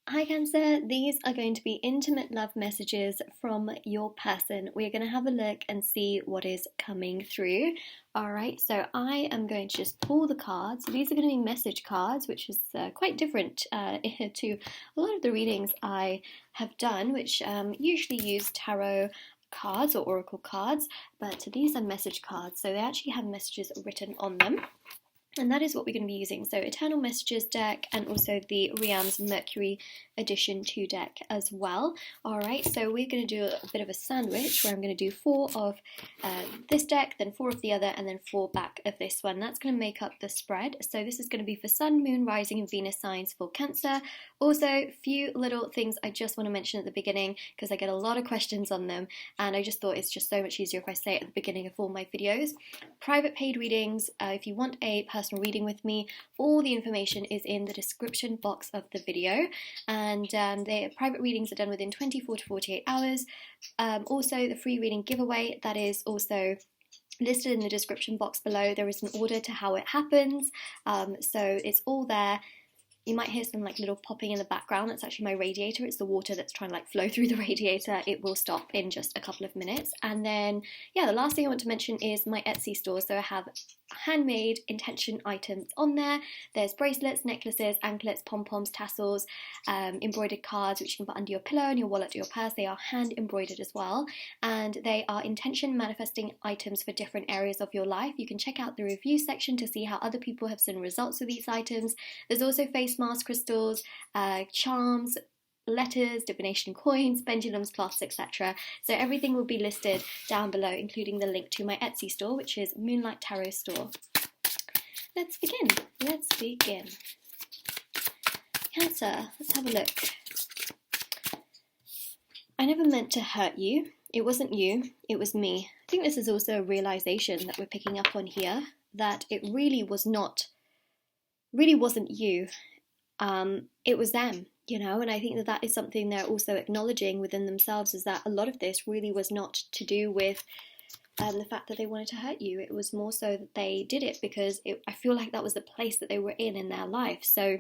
Hi Cancer, these are going to be intimate love messages from your person. We're going to have a look and see what is coming through. Alright, so I am going to just pull the cards. So these are going to be message cards, which is quite different to a lot of the readings I have done, which usually use tarot cards or oracle cards, but these are message cards, so they actually have messages written on them. And that is what we're going to be using. So Eternal Messages deck and also the Riam's Mercury Edition 2 deck as well. Alright, so we're going to do a bit of a sandwich where I'm going to do 4 of this deck, then 4 of the other, and then 4 back of this one. That's going to make up the spread. So this is going to be for Sun, Moon, Rising, and Venus signs for Cancer. Also, a few little things I just want to mention at the beginning because I get a lot of questions on them, and I just thought it's just so much easier if I say it at the beginning of all my videos. Private paid readings, if you want a personal reading with me, all the information is in the description box of the video, and the private readings are done within 24 to 48 hours. Also, the free reading giveaway, that is also listed in the description box below. There is an order to how it happens, so it's all there. You might hear some like little popping in the background. That's actually my radiator. It's the water that's trying to like flow through the radiator. It will stop in just a couple of minutes. And then, yeah, the last thing I want to mention is my Etsy store. So I have handmade intention items on there. There's bracelets, necklaces, anklets, pom-poms, tassels, embroidered cards, which you can put under your pillow, in your wallet, or your purse. They are hand embroidered as well. And they are intention manifesting items for different areas of your life. You can check out the review section to see how other people have seen results with these items. There's also face mask crystals, charms, letters, divination coins, pendulums, cloths, etc. So everything will be listed down below, including the link to my Etsy store, which is Moonlight Tarot Store. Let's begin. Let's begin. Cancer, let's have a look. I never meant to hurt you. It wasn't you, it was me. I think this is also a realization that we're picking up on here, that it really wasn't you. It was them, you know, and I think that is something they're also acknowledging within themselves, is that a lot of this really was not to do with the fact that they wanted to hurt you. It was more so that they did it because I feel like that was the place that they were in their life. So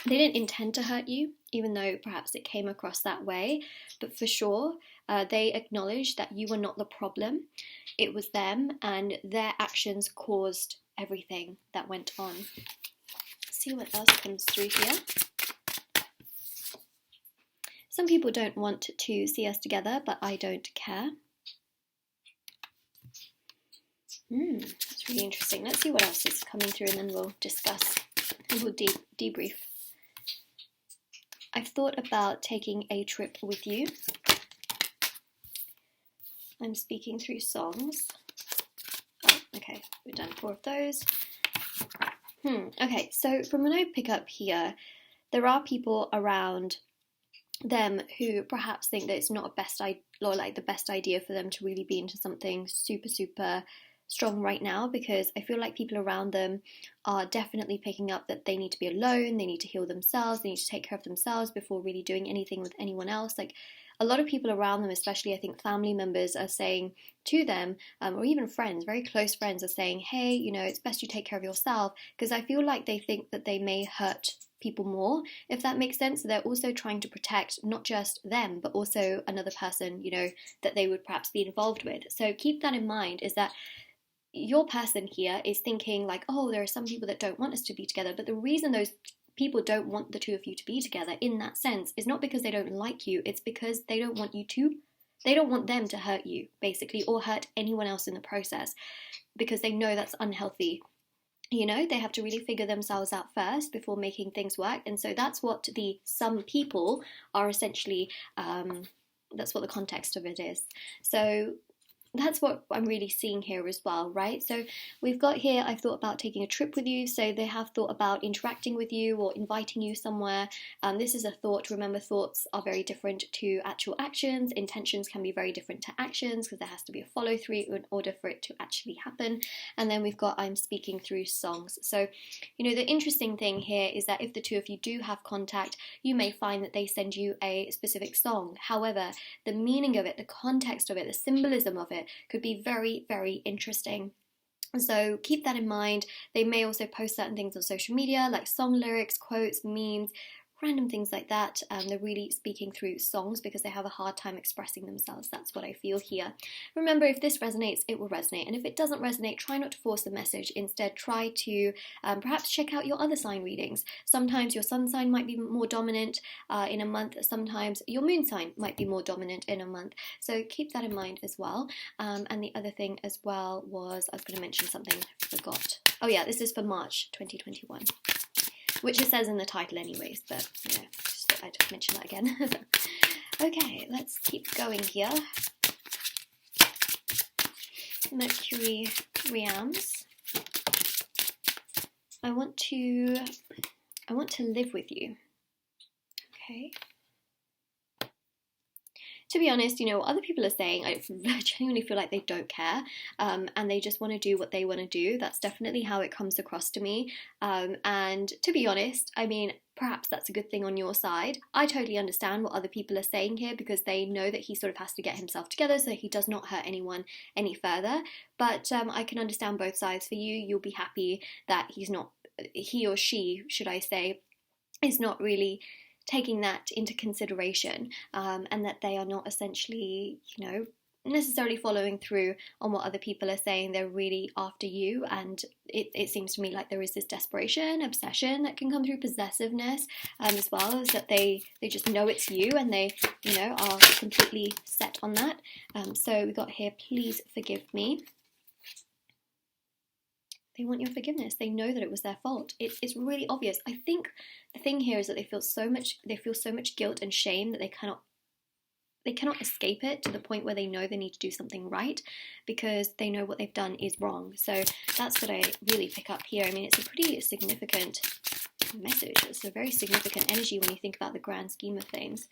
they didn't intend to hurt you, even though perhaps it came across that way, but for sure they acknowledged that you were not the problem. It was them, and their actions caused everything that went on. See what else comes through here. Some people don't want to see us together, but I don't care. That's really interesting. Let's see what else is coming through, and then we'll discuss and we'll debrief. I've thought about taking a trip with you. I'm speaking through songs. Oh, okay, we've done 4 of those. Okay, so from when I pick up here, there are people around them who perhaps think that it's not the best idea for them to really be into something super, super strong right now, because I feel like people around them are definitely picking up that they need to be alone, they need to heal themselves, they need to take care of themselves before really doing anything with anyone else. Like, a lot of people around them, especially I think family members, are saying to them, or even friends, very close friends, are saying, hey, you know, it's best you take care of yourself, because I feel like they think that they may hurt people more, if that makes sense. So they're also trying to protect not just them, but also another person, you know, that they would perhaps be involved with. So keep that in mind, is that your person here is thinking like, oh, there are some people that don't want us to be together, but the reason those people don't want the two of you to be together in that sense is not because they don't like you, it's because they don't want them to hurt you, basically, or hurt anyone else in the process, because they know that's unhealthy. You know, they have to really figure themselves out first before making things work. And so that's what some people are essentially, that's what the context of it is. So that's what I'm really seeing here as well, right? So we've got here, I've thought about taking a trip with you. So they have thought about interacting with you or inviting you somewhere. This is a thought. Remember, thoughts are very different to actual actions. Intentions can be very different to actions because there has to be a follow through in order for it to actually happen. And then we've got, I'm speaking through songs. So, you know, the interesting thing here is that if the two of you do have contact, you may find that they send you a specific song. However, the meaning of it, the context of it, the symbolism of it could be very, very interesting. So keep that in mind. They may also post certain things on social media, like song lyrics, quotes, memes, random things like that. They're really speaking through songs because they have a hard time expressing themselves. That's what I feel here. Remember, if this resonates, it will resonate. And if it doesn't resonate, try not to force the message. Instead, try to perhaps check out your other sign readings. Sometimes your sun sign might be more dominant in a month. Sometimes your moon sign might be more dominant in a month. So keep that in mind as well. And the other thing as well was, I was going to mention something, I forgot. Oh yeah, this is for March 2021. Which it says in the title anyways, but you know, just thought I'd mention that again. Okay, let's keep going here. Mercury Reams. I want to live with you. Okay. To be honest, you know, what other people are saying, I genuinely feel like they don't care, and they just want to do what they want to do. That's definitely how it comes across to me. And to be honest, I mean, perhaps that's a good thing on your side. I totally understand what other people are saying here because they know that he sort of has to get himself together so he does not hurt anyone any further. But I can understand both sides for you. You'll be happy that he or she, should I say, is not really taking that into consideration, and that they are not essentially, you know, necessarily following through on what other people are saying. They're really after you, and it seems to me like there is this desperation, obsession that can come through, possessiveness as well, is that they just know it's you and they, you know, are completely set on that. So we got here, please forgive me. They want your forgiveness. They know that it was their fault. It's really obvious. I think the thing here is that they feel so much guilt and shame that they cannot escape it to the point where they know they need to do something right because they know what they've done is wrong. So that's what I really pick up here. I mean, it's a pretty significant message. It's a very significant energy when you think about the grand scheme of things.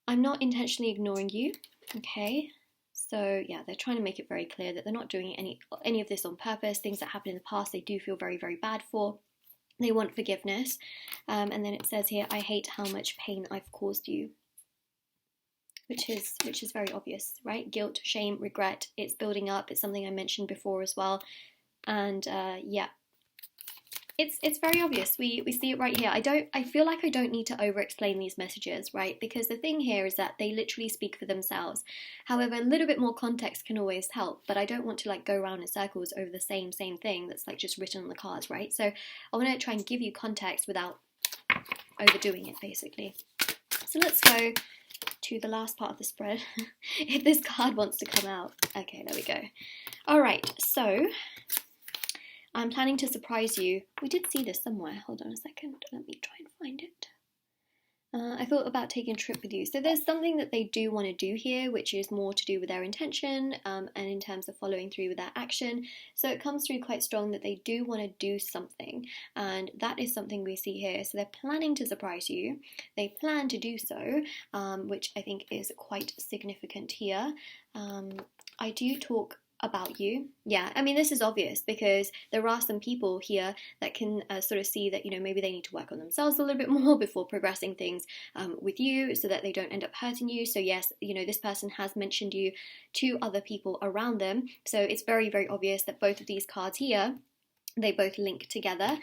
I'm not intentionally ignoring you, okay? So yeah, they're trying to make it very clear that they're not doing any of this on purpose. Things that happened in the past, they do feel very, very bad for. They want forgiveness. And then it says here, I hate how much pain I've caused you. Which is very obvious, right? Guilt, shame, regret, it's building up. It's something I mentioned before as well. And yeah, it's very obvious. We see it right here. I feel like I don't need to over-explain these messages, right? Because the thing here is that they literally speak for themselves. However, a little bit more context can always help, but I don't want to like go around in circles over the same thing that's like just written on the cards, right? So I want to try and give you context without overdoing it, basically. So let's go to the last part of the spread. If this card wants to come out. Okay, there we go. All right, so I'm planning to surprise you. We did see this somewhere. Hold on a second. Let me try and find it. I thought about taking a trip with you. So there's something that they do want to do here, which is more to do with their intention and in terms of following through with their action. So it comes through quite strong that they do want to do something. And that is something we see here. So they're planning to surprise you. They plan to do so, which I think is quite significant here. I do talk about you. Yeah, I mean, this is obvious because there are some people here that can sort of see that, you know, maybe they need to work on themselves a little bit more before progressing things with you so that they don't end up hurting you. So yes, you know, this person has mentioned you to other people around them. So it's very, very obvious that both of these cards here, they both link together.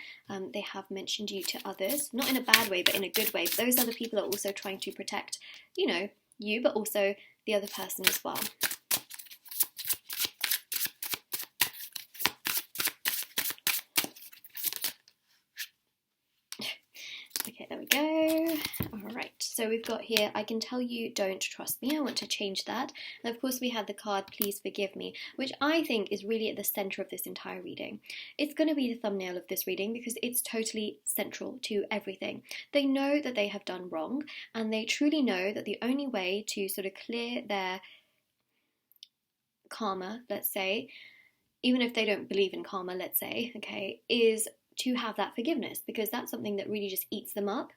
They have mentioned you to others, not in a bad way, but in a good way. But those other people are also trying to protect, you know, you, but also the other person as well. Okay, there we go. All right, so we've got here, I can tell you don't trust me. I want to change that. And of course we have the card, please forgive me, which I think is really at the center of this entire reading. It's going to be the thumbnail of this reading because it's totally central to everything. They know that they have done wrong, and they truly know that the only way to sort of clear their karma, let's say, even if they don't believe in karma, let's say, okay, is to have that forgiveness, because that's something that really just eats them up,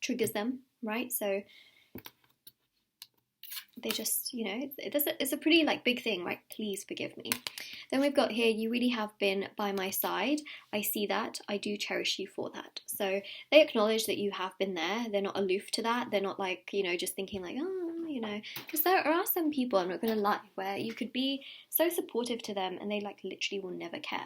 triggers them, right? So they just, you know, it's a pretty like big thing, right? Please forgive me. Then we've got here, you really have been by my side. I see that. I do cherish you for that. So they acknowledge that you have been there. They're not aloof to that. They're not like, you know, just thinking like, oh, you know, because there are some people, I'm not going to lie, where you could be so supportive to them and they like literally will never care.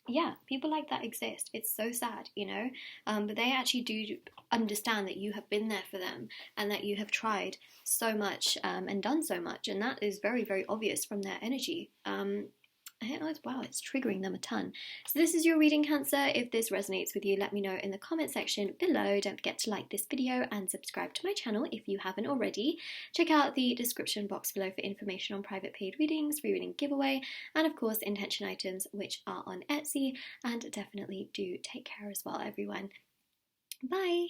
yeah, people like that exist. It's so sad, you know? But they actually do understand that you have been there for them and that you have tried so much and done so much. And that is very, very obvious from their energy. Wow, it's triggering them a ton. So this is your reading, Cancer. If this resonates with you, let me know in the comment section below. Don't forget to like this video and subscribe to my channel if you haven't already. Check out the description box below for information on private paid readings, free reading giveaway, and of course intention items, which are on Etsy. And definitely do take care as well, everyone. Bye!